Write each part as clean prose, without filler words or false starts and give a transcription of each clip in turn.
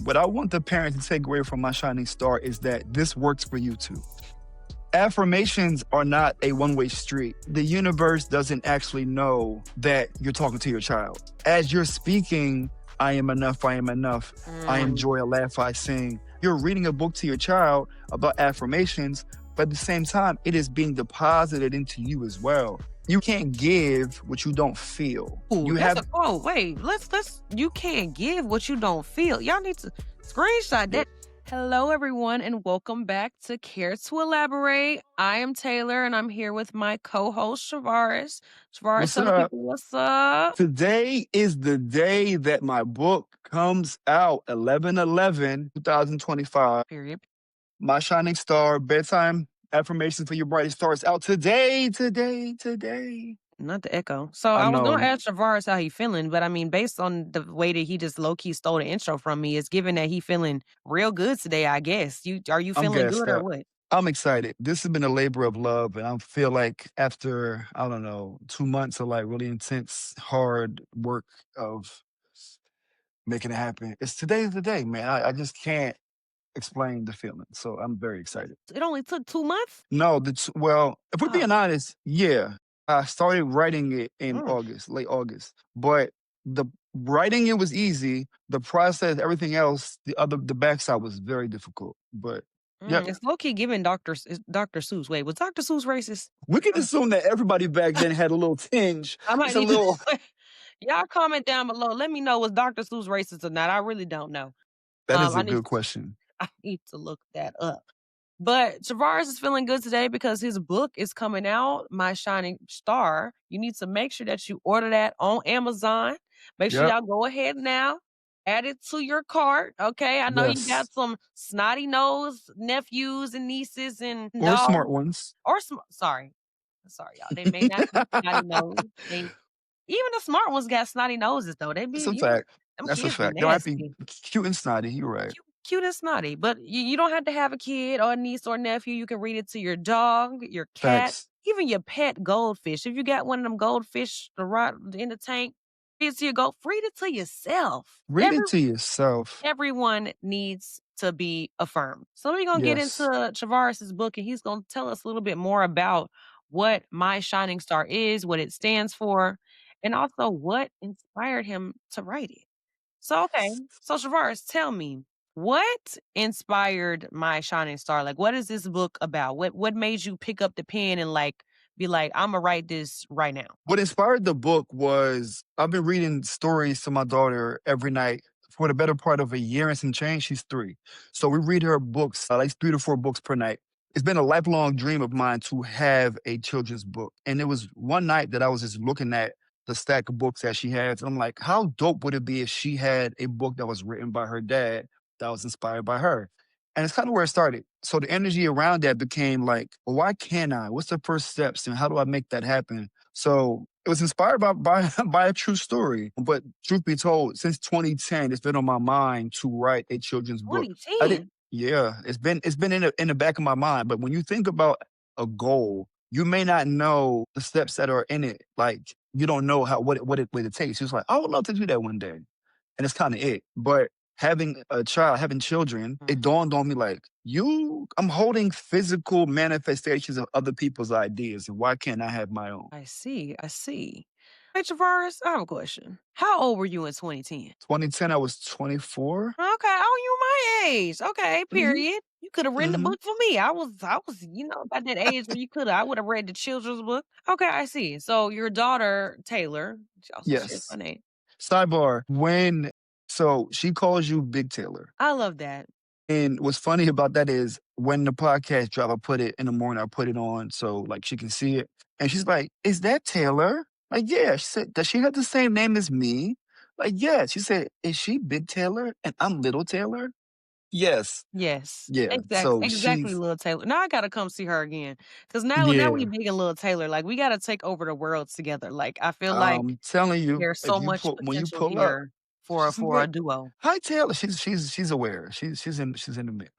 What I want the parents to take away from my shining star is that this works for you too. Affirmations are not a one-way street. The universe doesn't actually know that you're talking to your child. As you're speaking, I am enough, I enjoy a laugh, I sing. You're reading a book to your child about affirmations, but at the same time, it is being deposited into you as well. You can't give what you don't feel. Ooh, You that's have a quote. Wait, let's you can't give what you don't feel. Y'all need to screenshot that. Hello, everyone, and welcome back to Care to Elaborate. I am Taylor, and I'm here with my co-host, Travarus. Travarus, What's tell the up? people what's up. Today is the day that my book comes out, 11/11/2025. Period. My Shining Star, Bedtime Affirmations for Your Brightest Star is out today. Not the echo. So I I was gonna know. ask Travarus how he feeling, but I mean, based on the way that he just low key stole the intro from me, it's given that he feeling real good today. I guess are you I'm feeling gassed good or up. what? I'm excited. This has been a labor of love, and I feel like after, I don't know, 2 months of like really intense, hard work of making it happen, today's the day, man. I just can't explain the feeling. So I'm very excited. It only took 2 months. No, well, if we're Oh, being honest, yeah. I started writing it in mm. August, late August. But the writing it was easy. The process, everything else, the backside was very difficult. But yeah, It's low key giving Dr. Seuss. Wait, was Dr. Seuss racist? we can assume that everybody back then had a little tinge. I might It's a need to little y'all comment down below. Let me know was Dr. Seuss racist or not. I really don't know. that is I a need good question. I need to look that up. But Travaris is feeling good today because his book is coming out, My Shining Star. You need to make sure that you order that on Amazon. Make sure Yep. y'all go ahead now. Add it to your cart. Okay. I know you got Yes. some snotty nose nephews and nieces and Or dogs. smart ones. Or sorry. Sorry, y'all. They may not be snotty nose. Even the smart ones got snotty noses though. They be, That's a fact. them That's a kids be fact. They might be nasty. cute and snotty. You're right. Cute and snotty. But you don't have to have a kid or a niece or nephew. You can read it to your dog, your cat, Facts. even your pet goldfish. If you got one of them goldfish in the tank, read it to your read it to yourself. Read it to yourself. Everyone needs to be affirmed. So we're gonna get into Yes. Travaris's book, and he's gonna tell us a little bit more about what My Shining Star is, what it stands for, and also what inspired him to write it. So okay, so Travaris, tell me, what inspired My Shining Star? Like, what is this book about? What made you pick up the pen and like be like, I'm gonna write this right now? What inspired the book was I've been reading stories to my daughter every night for the better part of a year and some change. She's 3. So we read her books, like 3 to 4 books per night. It's been a lifelong dream of mine to have a children's book. And it was one night that I was just looking at the stack of books that she has. And I'm like, how dope would it be if she had a book that was written by her dad that was inspired by her? And it's kind of where it started. So the energy around that became like, well, why can't I? What's the first steps and how do I make that happen? So it was inspired by by a true story. But truth be told, since 2010, it's been on my mind to write a children's book. I did, 2010. yeah, it's been in the back of my mind. But when you think about a goal, you may not know the steps that are in it. Like you don't know what it takes. It's like I would love to do that one day, and it's kind of it. But having children, it dawned on me like, I'm holding physical manifestations of other people's ideas, and why can't I have my own? I see. I see. Hey, Travaris, I have a question. How old were you in 2010? 2010, I was 24. Okay. Oh, you my age. Okay. Hmm. Period. You could have written the Hmm. book for me. I was, about that age where you could have. I would have read the children's book. Okay, I see. So your daughter Taylor, she also shares my Yes. name. Sidebar, so she calls you Big Taylor. I love that. And what's funny about that is when the podcast drop, I put it in the morning, I put it on so like she can see it. And she's like, is that Taylor? Like, yeah. She said, does she have the same name as me? Like, yeah. She said, is she Big Taylor and I'm Little Taylor? Yes. Yes. Yeah. Exactly. So Exactly, she's, little Taylor. Now I gotta come see her again. Cause now we yeah. big and little Taylor. Like we gotta take over the world together. Like I feel like I'm telling you, there's so much when you potential pull up, here she for said, a what? duo. Hi, Taylor. She's aware. She's in the mix.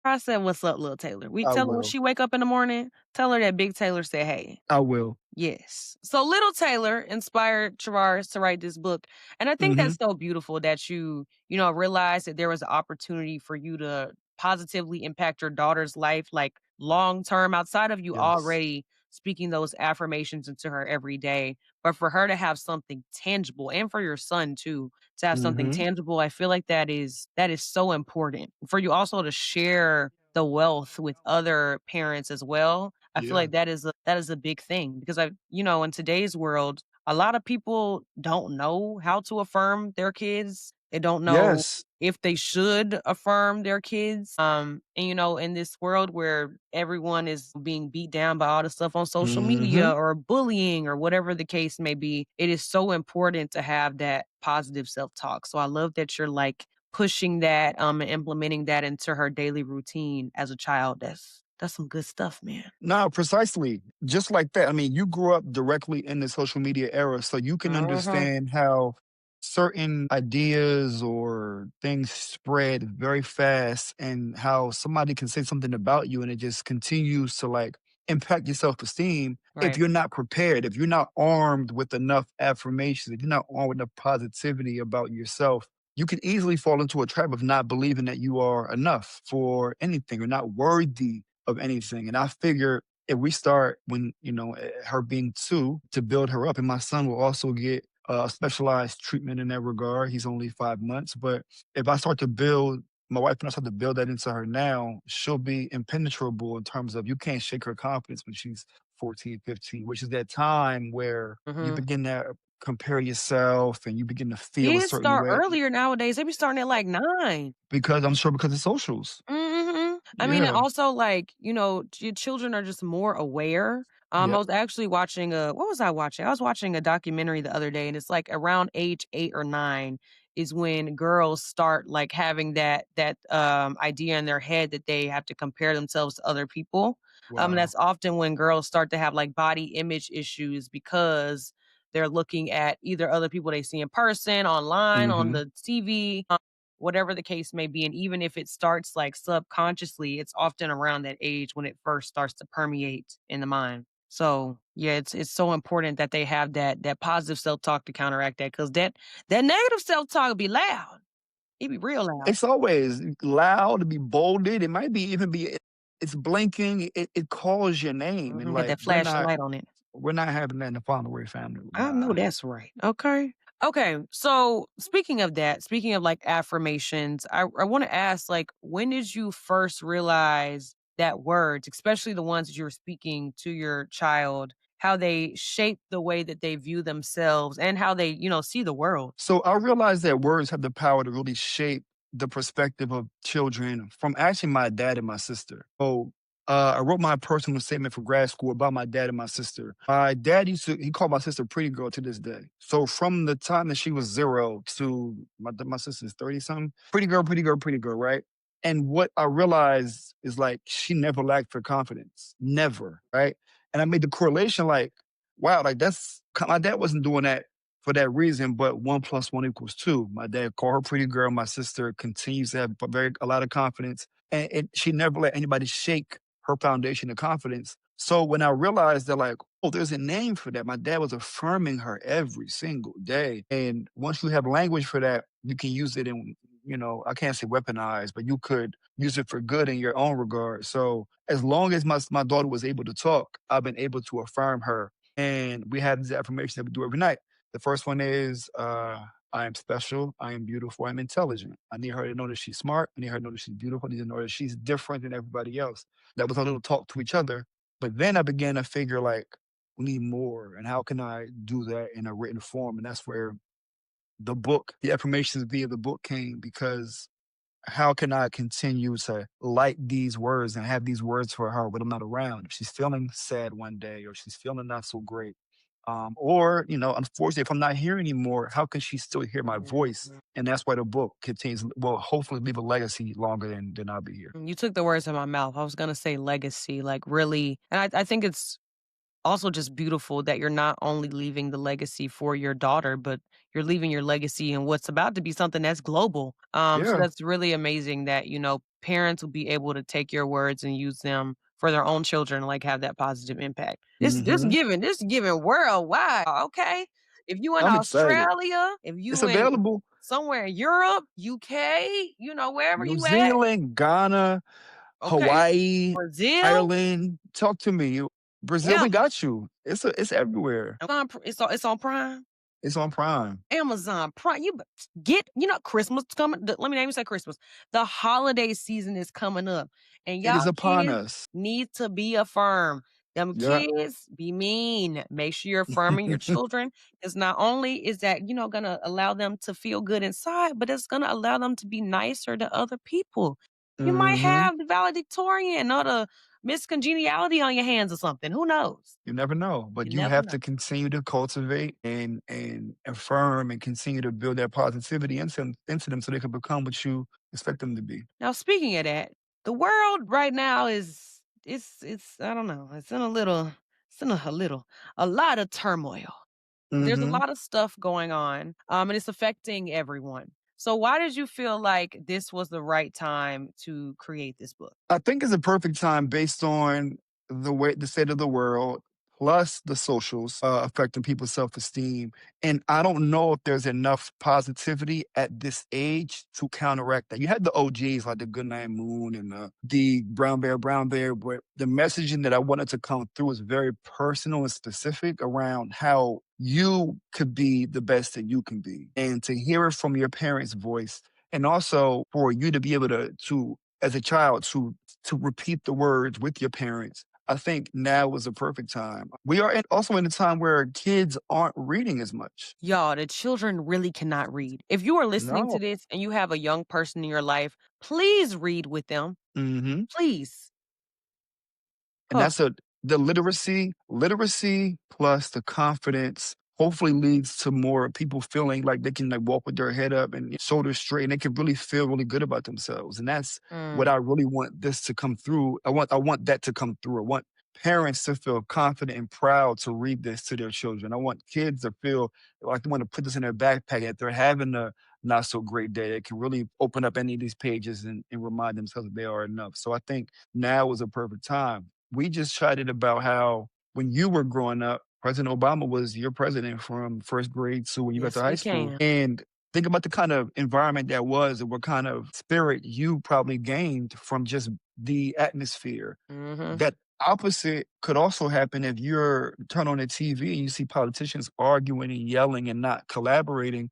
I said, "What's up, little Taylor?" We I tell her when will. she wake up in the morning, tell her that Big Taylor said, "Hey." I will. Yes. So little Taylor inspired Travarus to write this book. And I think that's Mhm. so beautiful that you realized that there was an opportunity for you to positively impact your daughter's life, like long term, outside of you Yes. already speaking those affirmations into her every day. But for her to have something tangible and for your son too, to have something Mhm. tangible, I feel like that is so important. For you also to share the wealth with other parents as well. I feel Yeah. like that is a big thing because in today's world, a lot of people don't know how to affirm their kids. They don't know Yes. if they should affirm their kids. And in this world where everyone is being beat down by all the stuff on social media Mhm. or bullying or whatever the case may be, it is so important to have that positive self-talk. So I love that you're like pushing that and implementing that into her daily routine as a child. That's some good stuff, man. No, precisely. Just like that. I mean, you grew up directly in the social media era, so you can Mhm. understand how certain ideas or things spread very fast and how somebody can say something about you and it just continues to like impact your self-esteem if Right. you're not prepared, if you're not armed with enough affirmations, if you're not armed with enough positivity about yourself, you can easily fall into a trap of not believing that you are enough for anything or not worthy of anything. And I figure if we start when, her being 2 to build her up, and my son will also get specialized treatment in that regard. He's only 5 months, but if I start to build my wife and I start to build that into her now, she'll be impenetrable in terms of you can't shake her confidence when she's 14, 15, which is that time where you Mhm. begin to compare yourself and you begin to feel a Kids certain start way earlier nowadays. They be starting at like 9. because I'm sure because of socials. Mhm. I mean, and Yeah. also, like, your children are just more aware. I Yep. was actually watching what was I watching? I was watching a documentary the other day, and it's like around age 8 or 9 is when girls start, like, having that idea in their head that they have to compare themselves to other people. Wow. That's often when girls start to have, like, body image issues because they're looking at either other people they see in person, online, on Mhm. the TV, whatever the case may be. And even if it starts like subconsciously, it's often around that age when it first starts to permeate in the mind. So yeah, it's so important that they have that positive self talk to counteract that because that negative self talk be loud. It be real loud. It's always loud, to be bolded, it might be even be it's blinking, it calls your name, and, Got like, that flashing light on it. we're not having that in the Fauntleroy family, I know nah. that's right. Okay. Okay. So speaking of that, speaking of like affirmations, I want to ask, like, when did you first realize that words, especially the ones that you're speaking to your child, how they shape the way that they view themselves and how they, see the world? So I realized that words have the power to really shape the perspective of children from actually my dad and my sister. So I wrote my personal statement for grad school about my dad and my sister. My dad he called my sister pretty girl to this day. So from the time that she was 0 to my sister's 30 something, pretty girl, pretty girl, pretty girl, right? And what I realized is like she never lacked for confidence, never, right? And I made the correlation like, wow, like my dad wasn't doing that for that reason, but 1 plus 1 equals 2. My dad called her pretty girl. My sister continues to have a lot of confidence, and she never let anybody shake her foundation of confidence. So when I realized that, like, oh, there's a name for that. My dad was affirming her every single day, and once you have language for that, you can use it in, I can't say weaponize, but you could use it for good in your own regard. So as long as my daughter was able to talk, I've been able to affirm her, and we have these affirmations that we do every night. The first one is I am special, I am beautiful, I'm intelligent. I need her to know that she's smart. I need her to know that she's beautiful. I need to know that she's different than everybody else. That was a little talk to each other. But then I began to figure like we need more. And how can I do that in a written form? And that's where the affirmations via the book came because how can I continue to light these words and have these words for her when I'm not around? If she's feeling sad one day or she's feeling not so great, or unfortunately, if I'm not here anymore, how can she still hear my voice? And that's why the book continues. Will hopefully leave a legacy longer than I'll be here. You took the words in my mouth. I was gonna say legacy, like really, and I think it's also just beautiful that you're not only leaving the legacy for your daughter, but you're leaving your legacy in what's about to be something that's global. So Yeah. that's really amazing that, parents will be able to take your words and use them for their own children, like have that positive impact. Mhm. This giving worldwide. Okay. If you in I'm excited. Australia, if It's you in available. somewhere in Europe, UK, wherever New you at, Zealand, Ghana, okay. Hawaii, Brazil, Ireland. Talk to me. Brazil, yeah. we got you. It's everywhere. It's on Prime. It's on Prime. Amazon Prime. Christmas coming. Let me not even say Christmas. The holiday season is coming up, and It y'all is upon kids us. need to be affirmed. Them Yeah. kids be mean. Make sure you're affirming your children. Because not only is that gonna allow them to feel good inside, but it's gonna allow them to be nicer to other people. You might Mhm. have the valedictorian or the Miss Congeniality on your hands or something. Who knows? You never know, You but you never have know. to continue to cultivate and affirm and continue to build that positivity into them so they can become what you expect them to be. Now, speaking of that, the world right now is it's I don't know, it's in a lot of turmoil. There's a Mhm. lot of stuff going on, and it's affecting everyone. So why did you feel like this was the right time to create this book? I think it's a perfect time based on the state of the world, plus the socials affecting people's self esteem. And I don't know if there's enough positivity at this age to counteract that. You had the OGs like the Goodnight Moon and the Brown Bear, but the messaging that I wanted to come through is very personal and specific around how you could be the best that you can be, and to hear it from your parents' voice, and also for you to be able to as a child to repeat the words with your parents. I think now is a perfect time. We are also in a time where kids aren't reading as much. Y'all, the children really cannot read. If you are listening No. to this and you have a young person in your life, please read with them. Mhm. Please. And Huh. that's the literacy plus the confidence hopefully leads to more people feeling like they can like walk with their head up and shoulders straight, and they can really feel really good about themselves. And that's what Mm. I really want this to come through. I want that to come through. I want parents to feel confident and proud to read this to their children. I want kids to feel like they want to put this in their backpack if they're having a not so great day. They can really open up any of these pages and remind themselves that they are enough. So I think now is a perfect time. We just chatted about how when you were growing up, President Obama was your president from first grade to when you got to Yes, high we school. can. And think about the kind of environment that was and what kind of spirit you probably gained from just the atmosphere. Mhm. That opposite could also happen if you're turn on the TV and you see politicians arguing and yelling and not collaborating.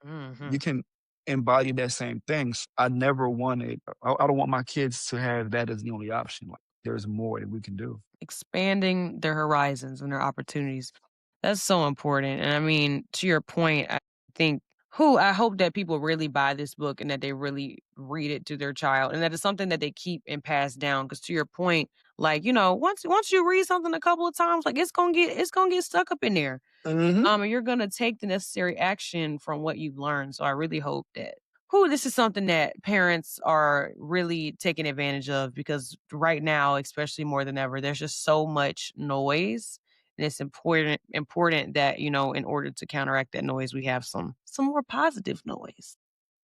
You Mhm. can embody that same thing. I never wanted, I don't want my kids to have that as the only option. Like, there's more that we can do. Expanding their horizons and their opportunities. That's so important. And I mean, to your point, I think who I hope that people really buy this book and that they really read it to their child and that it's something that they keep and pass down. Cause to your point, like, once you read something a couple of times, like it's gonna get stuck up in there. Hmm. And you're gonna take the necessary action from what you've learned. So I really hope that this is something that parents are really taking advantage of because right now, especially more than ever, there's just so much noise. And it's important that, in order to counteract that noise, we have some more positive noise.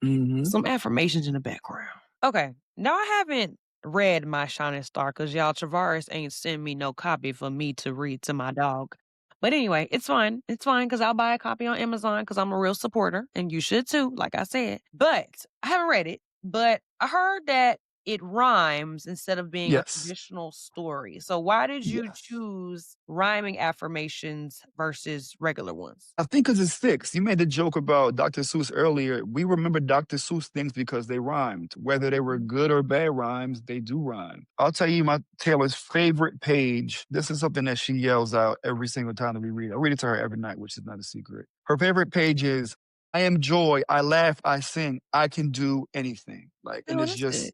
Hmm. Some affirmations in the background. Okay. Now I haven't read My Shining Star because y'all Travaris ain't send me no copy for me to read to my dog. But anyway, it's fine. It's fine because I'll buy a copy on Amazon because I'm a real supporter and you should too, like I said. But I haven't read it, but I heard that it rhymes instead of being a Yes. traditional story. So why did you Yes. choose rhyming affirmations versus regular ones? I think because it sticks. You made the joke about Dr. Seuss earlier. We remember Dr. Seuss things because they rhymed. Whether they were good or bad rhymes, they do rhyme. I'll tell you my Taylor's favorite page. This is something that she yells out every single time that we read. I read it to her every night, which is not a secret. Her favorite page is I am joy, I laugh, I sing, I can do anything. Like, and Oh, it's that's good. just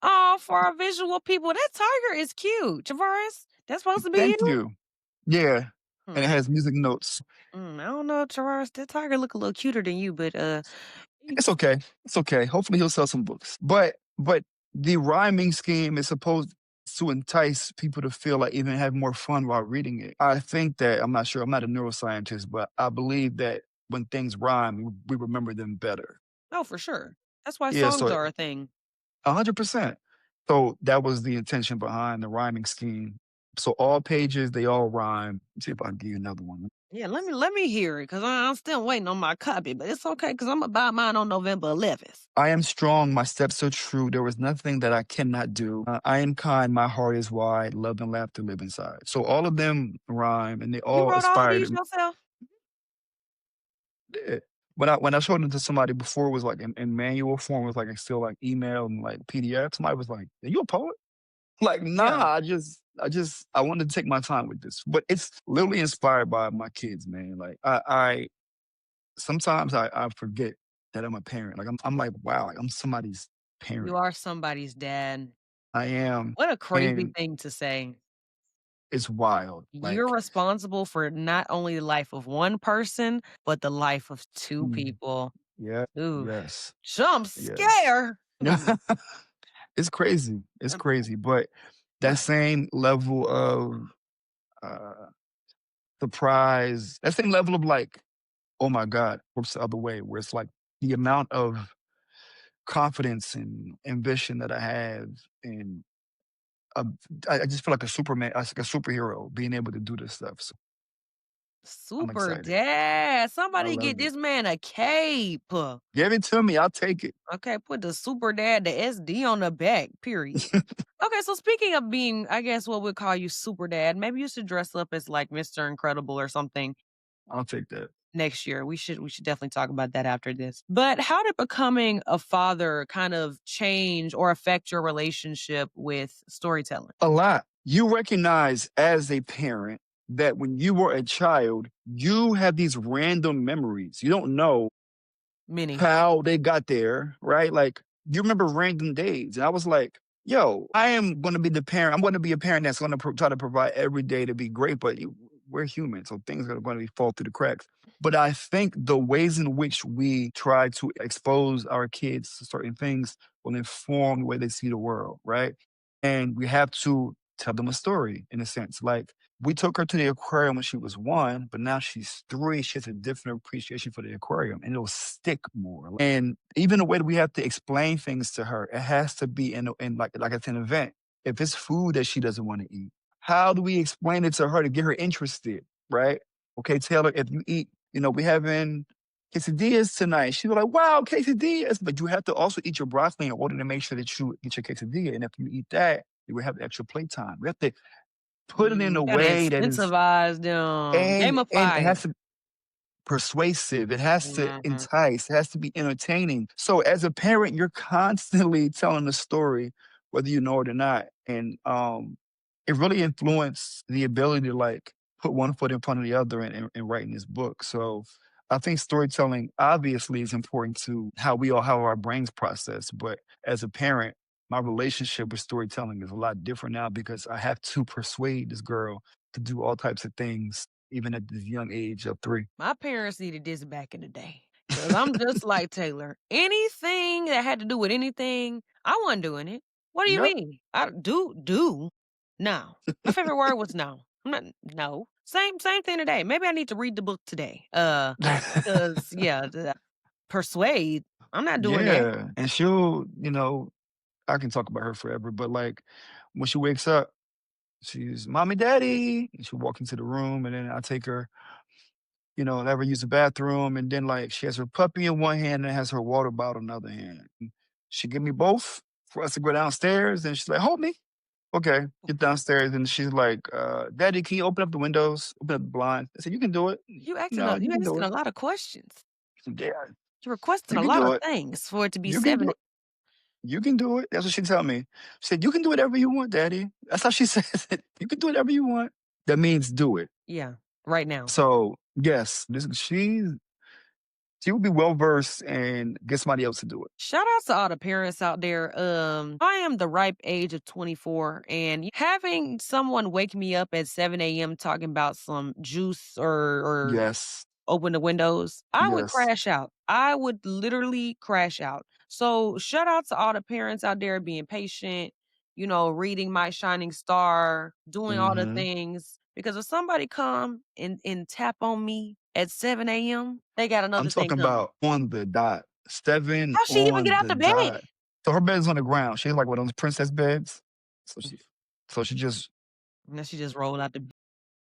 Oh, for our visual people, that tiger is cute. Tavares, that's supposed to be thank you? you. Yeah. And it Hmm. has music notes. I don't know, Tavares. That tiger look a little cuter than you, but It's okay. It's okay. Hopefully he'll sell some books. But the rhyming scheme is supposed to entice people to feel like even have more fun while reading it. I think that I'm not sure, I'm not a neuroscientist, but I believe that when things rhyme, we remember them better. Oh, for sure. That's why Yeah, songs so are a thing. 100%. So that was the intention behind the rhyming scheme. So all pages, they all rhyme. Let's see if I can give you another one. Yeah, let me hear it because I'm still waiting on my copy, but it's okay because I'm gonna buy mine on November 11th. I am strong, my steps are true. There is nothing that I cannot do. I am kind, my heart is wide. Love and laughter live inside. So all of them rhyme, and they You all wrote all of aspired. these yourself? Yeah. When I showed them to somebody before, it was like in manual form, it was like it's still like email and like PDF. Somebody was like, "Are you a poet?" Like, Yeah, nah, I wanted to take my time with this. But it's literally inspired by my kids, man. Like I sometimes I forget that I'm a parent. Like I'm like, wow, like I'm somebody's you parent. are somebody's dad. I am. What a crazy And thing to say. it's wild. You're Like, responsible for not only the life of one person, but the life of 2 mm, people. yeah, Ooh, yes, jump yes. scare. Mm, It's crazy. It's um, crazy. But that right. same level of uh surprise, that same level of like, oh my God, what's the other way? Where it's like the amount of confidence and ambition that I have, and uh, I just feel like a Superman, like a superhero being able to do this stuff. So I'm Super excited. dad. I Somebody get love it. this man a cape. Give it to me. I'll take it. Okay, put the super dad, the SD on the back, period. Okay, so speaking of being, I guess what we'd call you super dad, maybe you should dress up as like Mr. Incredible or something I'll take that. next year. We should definitely talk about that after this. But how did becoming a father kind of change or affect your relationship with storytelling? A lot. You recognize as a parent that when you were a child, you have these random memories. You don't know Many. how they got there, right? Like, you remember random days. And I was like, yo, I am going to be the parent. I'm going to be a parent that's going to try to provide every day to be great, but we're human. So things are going to fall through the cracks. But I think the ways in which we try to expose our kids to certain things will inform the way they see the world, right? And we have to tell them a story in a sense. Like, we took her to the aquarium when she was 1, but now she's 3. She has a different appreciation for the aquarium, and it'll stick more. And even the way that we have to explain things to her, it has to be in like it's an event. If it's food that she doesn't want to eat, how do we explain it to her to get her interested, right? Okay, Taylor, if you eat, we having quesadillas tonight. She was like, wow, quesadillas. But you have to also eat your broccoli in order to make sure that you get your quesadilla. And if you eat that, you will have extra playtime. We have to put it in a You gotta way that is, incentivize them, and it gamify has it. to persuasive, it has to Mhm. entice, it has to be entertaining. So as a parent, you're constantly telling the story, whether you know it or not. And it really influenced the ability to like put one foot in front of the other in writing this book. So I think storytelling obviously is important to how our brains process. But as a parent, my relationship with storytelling is a lot different now because I have to persuade this girl to do all types of things, even at this young age of 3. My parents needed this back in the day. Cause I'm just like Taylor. Anything that had to do with anything, I wasn't doing it. What do you Yep. mean? I do? No. My favorite word was no. I'm not no. Same thing today. Maybe I need to read the book today. Cause yeah, persuade. I'm not doing that. Yeah, and she'll, I can talk about her forever, but, like, when she wakes up, she's, "Mommy, daddy," and she'll walk into the room, and then I take her, let her use the bathroom, and then, like, she has her puppy in one hand and has her water bottle in the other hand. She give me both for us to go downstairs, and she's like, "Hold me." "Okay." Get downstairs, and she's like, "Daddy, can you open up the windows, open up the blinds?" I said, "You can do it." You You can do asking it." a lot of questions. "Yeah, You're requesting you a can lot do of it. things for it to be You can do 7. it. You can do it." That's what she tell me. She said, "You can do whatever you want, daddy." That's how she says it. "You can do whatever you want." That means do it. Yeah, right now. So, yes, she would be well versed and get somebody else to do it. Shout out to all the parents out there. I am the ripe age of 24, and having someone wake me up at 7 a.m. talking about some juice or Yes. open the windows, I would Yes. crash out. I would literally crash out. So shout out to all the parents out there being patient reading My Shining Star, doing all the Mhm. things. Because if somebody come and tap on me at 7 a.m., they got I'm another thing talking coming. about on the dot. 7 How she even get on out the the bed? dot. So her bed is on the ground. She's like one of those princess beds. So she just And then she just rolled out the.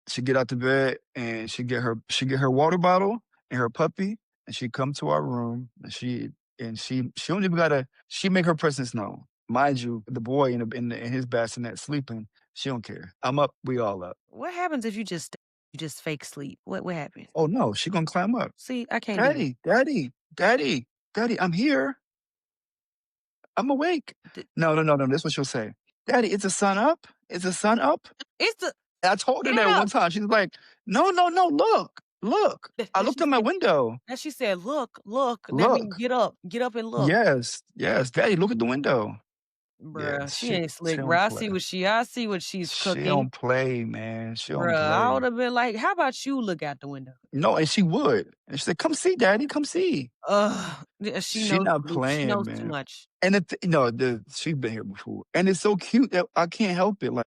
she get out the bed and she get her water bottle and her puppy and she come to our room and she don't even gotta she make her presence known. Mind you, the boy in his bassinet sleeping, she don't care. I'm up, we all up. What happens if you just fake sleep? What happens? Oh no, she gonna climb up. See, I can't do that. Daddy, daddy, daddy, daddy, I'm here. I'm awake. D No, no, no, no. This is what she'll say. Daddy, is the sun up? Is the sun up? It's the And I told her get that up. one time. She's like, no, no, no, look, look. That I that looked she out my said window. that she said, "Look, look." That means Look. get up and look. Yes, yes. Daddy, look at the window. Bruh, Yes, she ain't she slick, bruh. don't I play. see what she's She cooking. don't play, man. She don't Bruh, I play. would've been like, "How about you look out the window?" No, and she would. And she said, come see, daddy, come see. Ugh, yeah, She not she playing, knows too man. much. And she's been here before. And it's so cute that I can't help it. Like,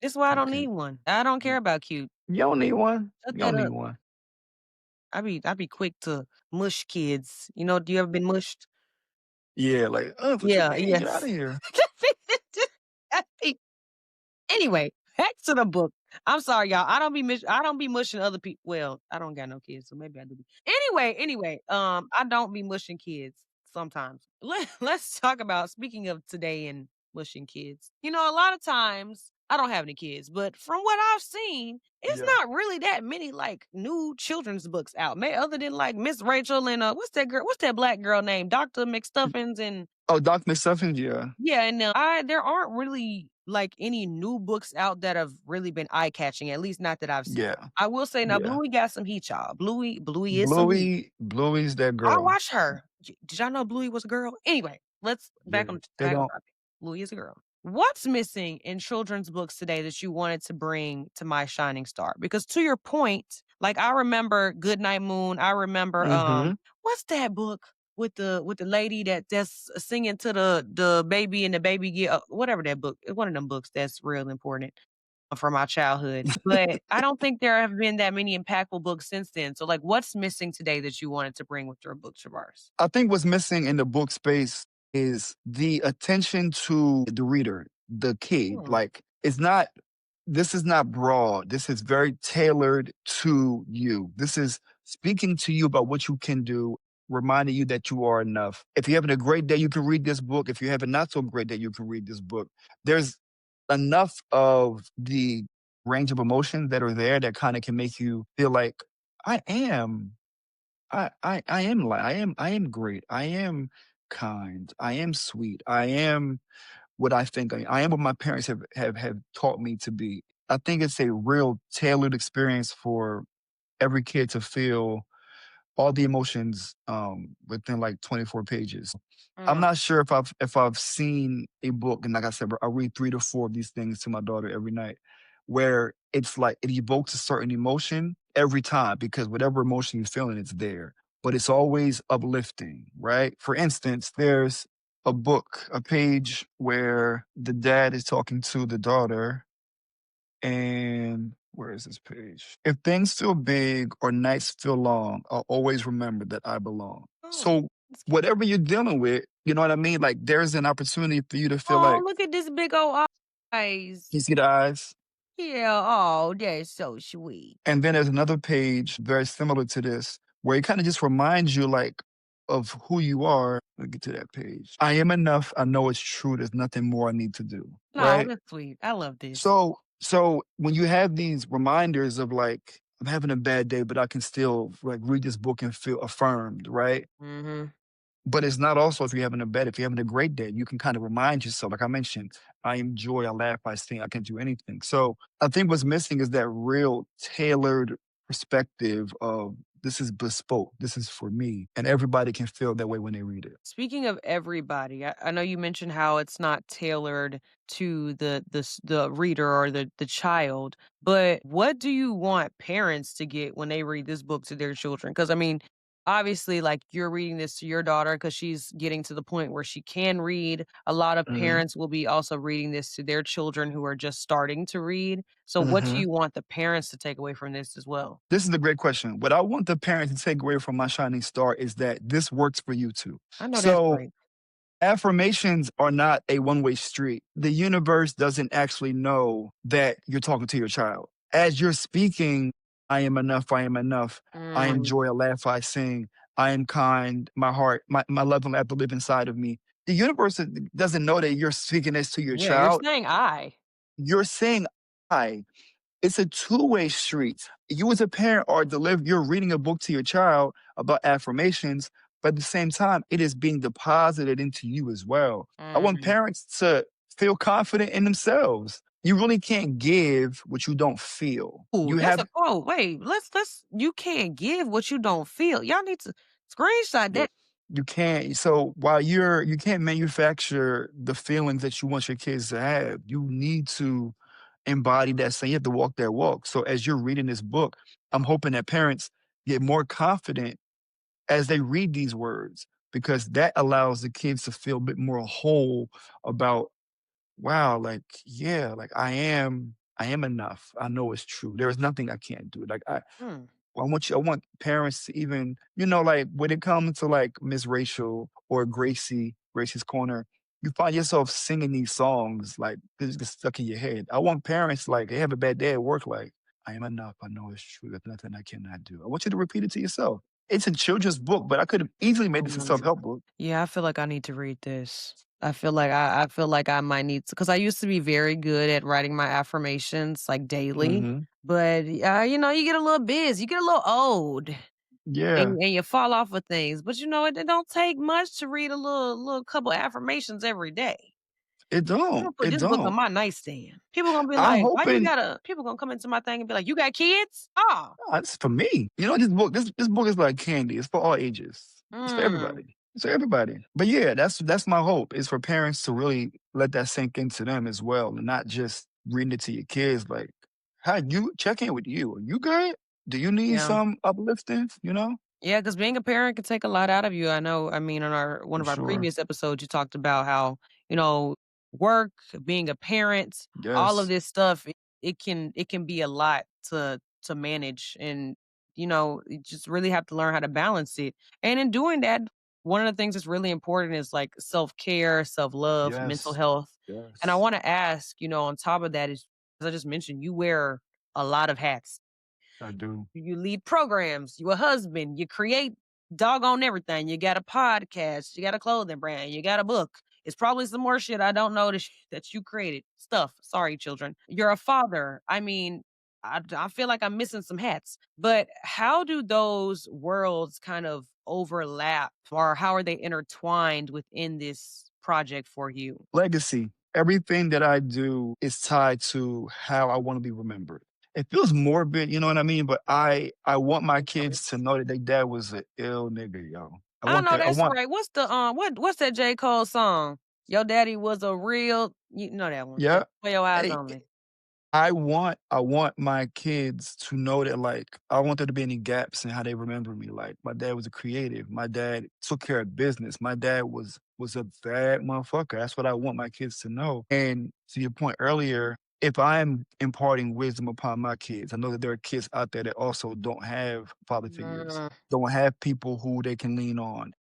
This why I don't okay. need one. I don't care about cute. You don't need one. Shut You that don't need up. one. I be quick to mush kids. Do you ever been mushed? Yeah, like, what you Yeah, mean? Get out of yes. here. I be Anyway, back to the book. I'm sorry, y'all. I don't be mushing other people. Well, I don't got no kids, so maybe I do. Anyway, I don't be mushing kids sometimes. Let's talk about speaking of today and mushing kids. A lot of times I don't have any kids, but from what I've seen, it's Yeah. not really that many like new children's books out. May other than like Miss Rachel and what's that girl? What's that black girl named Dr. McStuffins and Oh, Doc McStuffins, yeah. yeah, and, I there aren't really, like, any new books out that have really been eye-catching, at least not that I've seen. Yeah. I will say now Yeah. Bluey got some heat, y'all. Bluey is some heat. Bluey's that I girl. watched her. Did y'all know Bluey was a girl? Anyway, let's Yeah. They back on don't topic. Bluey is a girl. What's missing in children's books today that you wanted to bring to My Shining Star? Because to your point, like, I remember Goodnight Moon, I remember, Mhm. what's that book with the lady that's singing to the baby and the baby get whatever that book one of them books that's real important from my childhood, but I don't think there have been that many impactful books since then, so, like, what's missing today that you wanted to bring with your book, Travarus? I think what's missing in the book space is the attention to the reader, the kid. Hmm, Like, it's not this is not broad. This is very tailored to you. This is speaking to you about what you can do, reminding you that you are enough. If you're having a great day, you can read this book. If you're having not so great day, you can read this book. There's enough of the range of emotions that are there that kind of can make you feel like I am I am great. I am kind. I am sweet. I am what I think I am what my parents have taught me to be. I think it's a real tailored experience for every kid to feel all the emotions within like 24 pages. I'm mm, not sure if I've seen a book, and like I said, I read 3 to 4 of these things to my daughter every night, where it's like it evokes a certain emotion every time because whatever emotion you're feeling, it's there. But it's always uplifting, right? For instance, there's a page where the dad is talking to the daughter, and where is this page? If things feel big or nights feel long, I'll always remember that I belong. oh, So that's cute. whatever you're dealing with, you know what I mean? Like there's an opportunity for you to feel Oh, like look at this big old eyes. you see the eyes. Yeah, oh, that's so sweet. And then there's another page very similar to this where it kind of just reminds you like of who you are. Let me get to that page. I am enough. I know it's true. There's nothing more I need to do. No, Right. that's sweet. I love this. So when you have these reminders of like, I'm having a bad day, but I can still like read this book and feel affirmed, right? Mhm. But it's not also if you're having a great day, you can kind of remind yourself, like I mentioned, I enjoy, I laugh, I sing, I can do anything. So I think what's missing is that real tailored perspective of this is bespoke, this is for me. And everybody can feel that way when they read it. Speaking of everybody, I know you mentioned how it's not tailored to the reader or the child, but what do you want parents to get when they read this book to their children? Because I mean, obviously, like, you're reading this to your daughter because she's getting to the point where she can read. A lot of Mhm, parents will be also reading this to their children who are just starting to read. So what do mhm. you want the parents to take away from this as well? This is a great question. What I want the parents to take away from My Shining Star is that this works for you too. I know that's So right. affirmations are not a one-way street. The universe doesn't actually know that you're talking to your child. As you're speaking, I am enough, I am enough. I am Mm, joy, a laugh I sing. I am kind, my heart, my love and laugh to live inside of me. The universe doesn't know that you're speaking this to your yeah, you're child. saying I. You're saying I. It's a two-way street. You as a parent are you're reading a book to your child about affirmations, but at the same time, it is being deposited into you as well. I want Mm. parents to feel confident in themselves. You really can't give what you don't feel. Ooh, You that's a have quote. Wait, let's you can't give what you don't feel. Y'all need to screenshot Yeah. that. You can't. So while you can't manufacture the feelings that you want your kids to have, you need to embody that same. You have to walk that walk. So as you're reading this book, I'm hoping that parents get more confident as they read these words because that allows the kids to feel a bit more whole about, wow, like, yeah, like I am enough. I know it's true. There is nothing I can't do. Mm. I want parents to even, like when it comes to like Miss Rachel or Gracie's Corner, you find yourself singing these songs like this gets stuck in your head. I want parents like they have a bad day at work, like, I am enough. I know it's true. There's nothing I cannot do. I want you to repeat it to yourself. It's a children's book, but I could have easily made this a Mm. self-help book. Yeah, I feel like I need to read this. I feel like I might need to because I used to be very good at writing my affirmations like daily, Mhm. but you get a little busy, you get a little old, Yeah. and you fall off of things. But it don't take much to read a little couple affirmations every day. It I'm don't. gonna put It this book on don't. my nightstand. People gonna be I'm like, "Why you hoping gotta?" People gonna come into my thing and be like, "You got kids?" Oh, it's for me. This book is like candy. It's for all ages. It's for mm, everybody. It's for everybody. But yeah, that's my hope is for parents to really let that sink into them as well, and not just reading it to your kids. Like, how you check in with you? Are you good? Do you need yeah. some uplifting? Yeah, because being a parent can take a lot out of you. I know. I mean, on our one For of our sure. previous episodes, you talked about how you know work, being a parent, all of Yes, this stuff. It can be a lot to manage, and you just really have to learn how to balance it. And in doing that, one of the things that's really important is like self care, self love, mental yes, health. And I yes. want to ask, on top of that, is as I just mentioned, you wear a lot of hats. I do. You lead programs, you a husband, you create doggone everything. You got a podcast, you got a clothing brand, you got a book. It's probably some more shit I don't know that you created. Stuff. Sorry, children. You're a father. I mean, I feel like I'm missing some hats. But how do those worlds kind of overlap or how are they intertwined within this project for you? Legacy. Everything that I do is tied to how I want to be remembered. It feels morbid, you know what I mean? But I want my kids to know that their dad was an ill nigga, yo. I I want know that. I that's want right. What's the what's that J. Cole song? Your daddy was a real you know that one. yeah. For your eyes Hey, only. I want my kids to know that like I don't want there to be any gaps in how they remember me. Like my dad was a creative. My dad took care of business. My dad was a bad motherfucker. That's what I want my kids to know. And to your point earlier, if I'm imparting wisdom upon my kids, I know that there are kids out there that also don't have father figures, Mm, don't have people who they can lean on.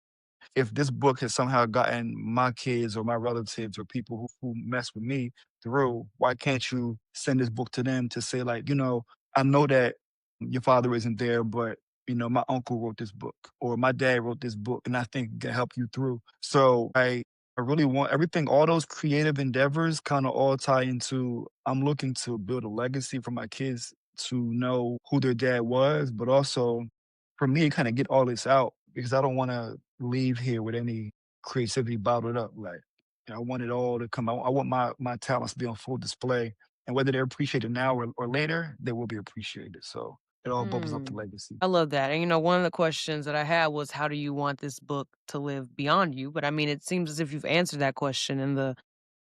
If this book has somehow gotten my kids or my relatives or people who mess with me through, why can't you send this book to them to say, like, I know that your father isn't there, but my uncle wrote this book or my dad wrote this book and I think it can help you through. So I really want everything, all those creative endeavors kind of all tie into I'm looking to build a legacy for my kids to know who their dad was, but also for me, kind of get all this out because I don't want to leave here with any creativity bottled up. Like, I want it all to come out. I want my talents to be on full display, and whether they're appreciated now or later, they will be appreciated. So it all bubbles up to mm. legacy. I love that. And one of the questions that I had was how do you want this book to live beyond you? But I mean, it seems as if you've answered that question in the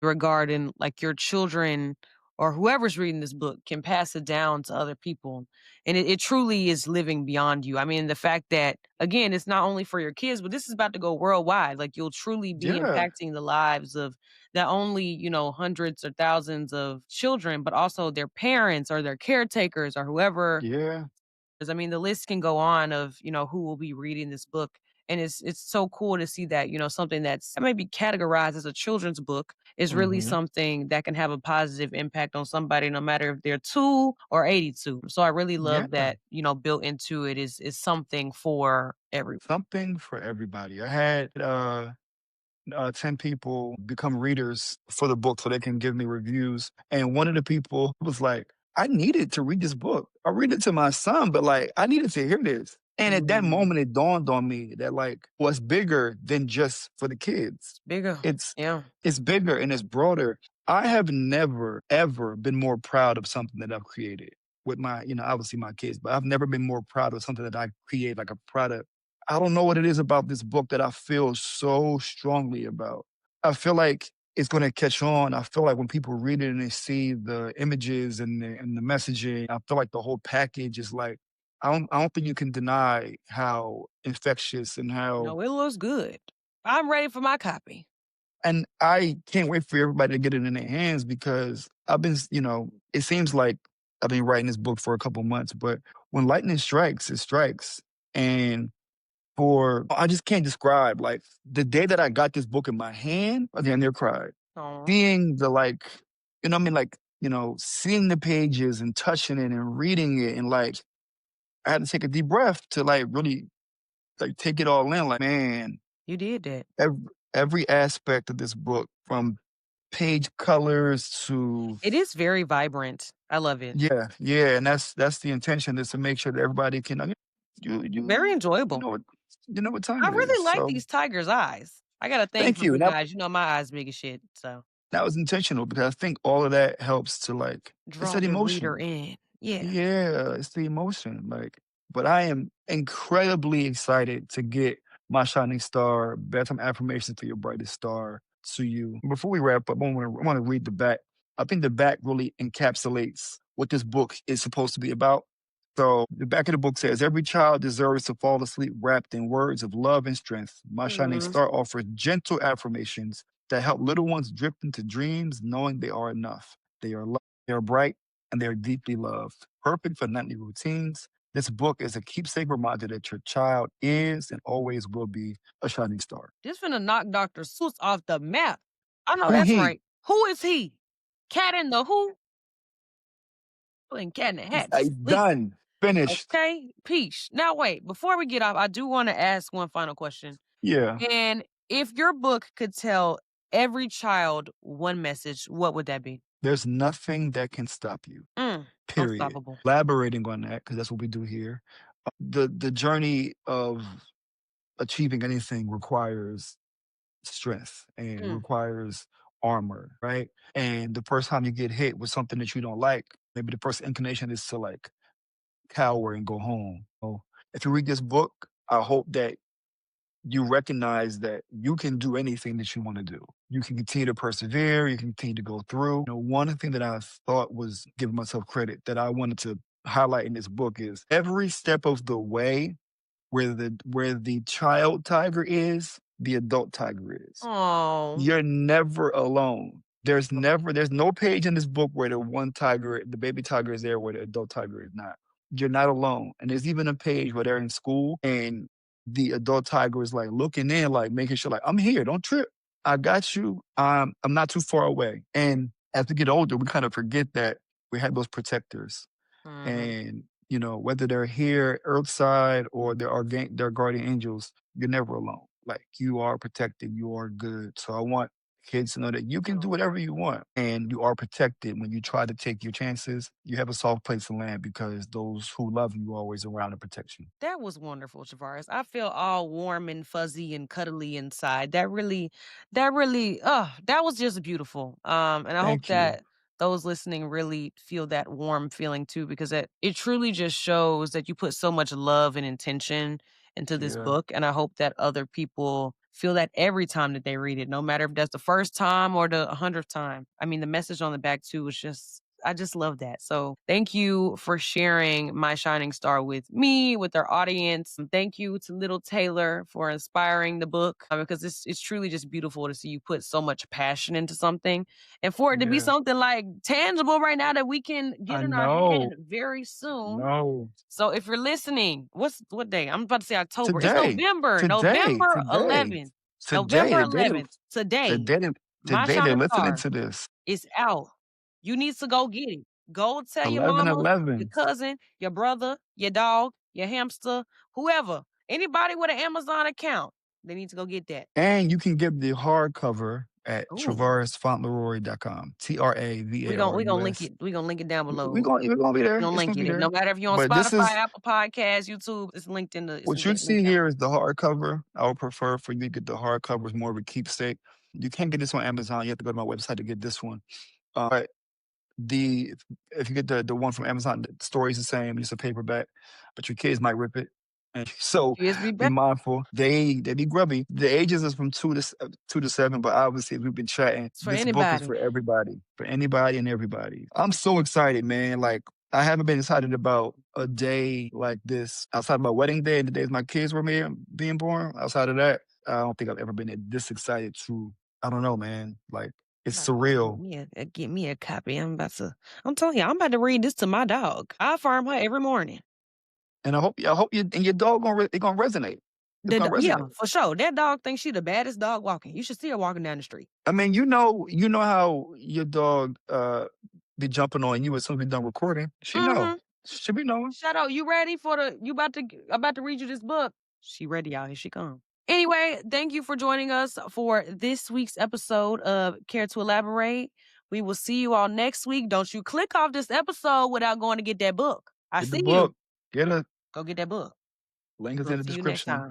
regard in like your children or whoever's reading this book can pass it down to other people. And it truly is living beyond you. I mean, the fact that, again, it's not only for your kids, but this is about to go worldwide. Like, you'll truly be Yeah, impacting the lives of not only, hundreds or thousands of children, but also their parents or their caretakers or whoever. yeah, 'Cause, I mean, the list can go on of, who will be reading this book, and it's so cool to see that, something that's maybe categorized as a children's book is really mhm, something that can have a positive impact on somebody no matter if they're 2 or 82. So I really love yeah. that, built into it is something for everyone. Something for everybody. I had 10 people become readers for the book so they can give me reviews. And one of the people was like, I needed to read this book. I read it to my son, but like, I needed to hear this. And at that Mm, moment, it dawned on me that like what's bigger than just for the kids. it's bigger. It's Yeah. it's bigger and it's broader. I have never ever been more proud of something that I've created with my, obviously my kids, but I've never been more proud of something that I create, like a product. I don't know what it is about this book that I feel so strongly about. I feel like it's gonna catch on. I feel like when people read it and they see the images and the messaging, I feel like the whole package is like I don't think you can deny how infectious and how No, it looks good. I'm ready for my copy. and I can't wait for everybody to get it in their hands because it seems like I've been writing this book for a couple months, but when lightning strikes, it strikes. And for I just can't describe like the day that I got this book in my hand, I damn near cried. Oh, Seeing the like, what I mean, like, seeing the pages and touching it and reading it and like I had to take a deep breath to like really like take it all in. Like, man, you did that. every aspect of this book from page colors to It is very vibrant. I love it. yeah, yeah, and that's the intention is to make sure that everybody can you Very you you enjoyable. know what you know what time I it is. really like So these tiger's eyes. I got a thing thank for you. And big that eyes. You know my eyes big as shit, so that was intentional because I think all of that helps to like it's draw that the reader emotion. in. Yeah. Yeah, it's the emotion. Like, but I am incredibly excited to get my shining star, bedtime affirmations to your brightest star to you. Before we wrap up, I want to read the back. I think the back really encapsulates what this book is supposed to be about. So the back of the book says, every child deserves to fall asleep wrapped in words of love and strength. My shining Mhm. star offers gentle affirmations that help little ones drift into dreams knowing they are enough. They are loved, they are bright, and they are deeply loved. Perfect for nightly routines. This book is a keepsake reminder that your child is and always will be a shining star. This finna knock Dr. Seuss off the map. I know Who that's he? right. Who is he? Cat in the who? Playing cat in the hat. Sleep. Done. Finished. Okay? Peace. Now wait, before we get off, I do wanna ask one final question. Yeah. And if your book could tell every child one message, what would that be? There's nothing that can stop you. Period. Unstoppable. Elaborating on that, because that's what we do here. The journey of achieving anything requires strength and Mm. requires armor, right? And the first time you get hit with something that you don't like, maybe the first inclination is to like cower and go home. So if you read this book, I hope that you recognize that you can do anything that you want to do. You can continue to persevere, you can continue to go through. One thing that I thought was giving myself credit that I wanted to highlight in this book is every step of the way where the child tiger is, the adult tiger is. Oh. You're never alone. There's no page in this book where the baby tiger is there where the adult tiger is not. You're not alone. And there's even a page where they're in school and the adult tiger is like looking in, like making sure like, I'm here, don't trip. I got you. I'm not too far away. And as we get older, we kind of forget that we have those protectors Mhm. and, whether they're here earthside or they're guardian angels, you're never alone. Like you are protected, you are good. So I want kids to know that you can do whatever you want and you are protected when you try to take your chances. You have a soft place to land because those who love you are always around to protect you. That was wonderful, Travaris. I feel all warm and fuzzy and cuddly inside. That was just beautiful. And I hope Thank you. that those listening really feel that warm feeling too, because it truly just shows that you put so much love and intention into this Yeah. book. And I hope that other people feel that every time that they read it, no matter if that's the first time or the 100th time. I mean, the message on the back too was just I just love that. So thank you for sharing My Shining Star with me, with our audience. And thank you to little Taylor for inspiring the book because it's truly just beautiful to see you put so much passion into something and for it to be Yeah. something like tangible right now that we can get I in our hand know. very I soon. know. So if you're listening, what day? I'm about to say October. It's Today. November. Today. November Today. 11th. Today. November The day they 11th. Today. today they My today they're Shining listening Star to this. is out. You need to go get it. Go tell your Eleven mama, your 11. cousin, your brother, your dog, your hamster, whoever. Anybody with an Amazon account, they need to go get that. And you can get the hardcover at Ooh. travarusfauntleroy.com. We gonna link Travarus. it. We gonna link it down We're below. gonna be We there. gonna It's link gonna be it. there. No matter if you're on But this Spotify, is Apple Podcasts, YouTube, it's linked in the it's what you linked see down here below. is the hardcover. I would prefer for you to get the hardcover. It's more of a keepsake. You can't get this on Amazon. You have to go to my website to get this one. But the if you get the one from Amazon, the story's the same, just a paperback, but your kids might rip it. And so Kids be be back mindful. They be grubby. The ages is from 2 to 7, but obviously we've been chatting. for This book is anybody. for everybody, for anybody and everybody. I'm so excited, man. Like I haven't been excited about a day like this outside of my wedding day and the days my kids were being born. Outside of that, I don't think I've ever been this excited to. I don't know, man. Like I'm it's about to go surreal. get me a copy. I'm telling you, I'm about to read this to my dog. I farm her every morning. And I hope you and your dog it gonna resonate. It's gonna Yeah, resonate. for sure. That dog thinks she the baddest dog walking. You should see her walking down the street. I mean, you know how your dog be jumping on you as soon as we done recording. She know. Mhm. She be knowing. Shut up. You ready for the you about to read you this book. She ready out. Here she come. Anyway, thank you for joining us for this week's episode of Care to Elaborate. We will see you all next week. Don't you click off this episode without going to get that book. I Get the see you. book. Get a Go get that book. link is We'll in the see you next description. time.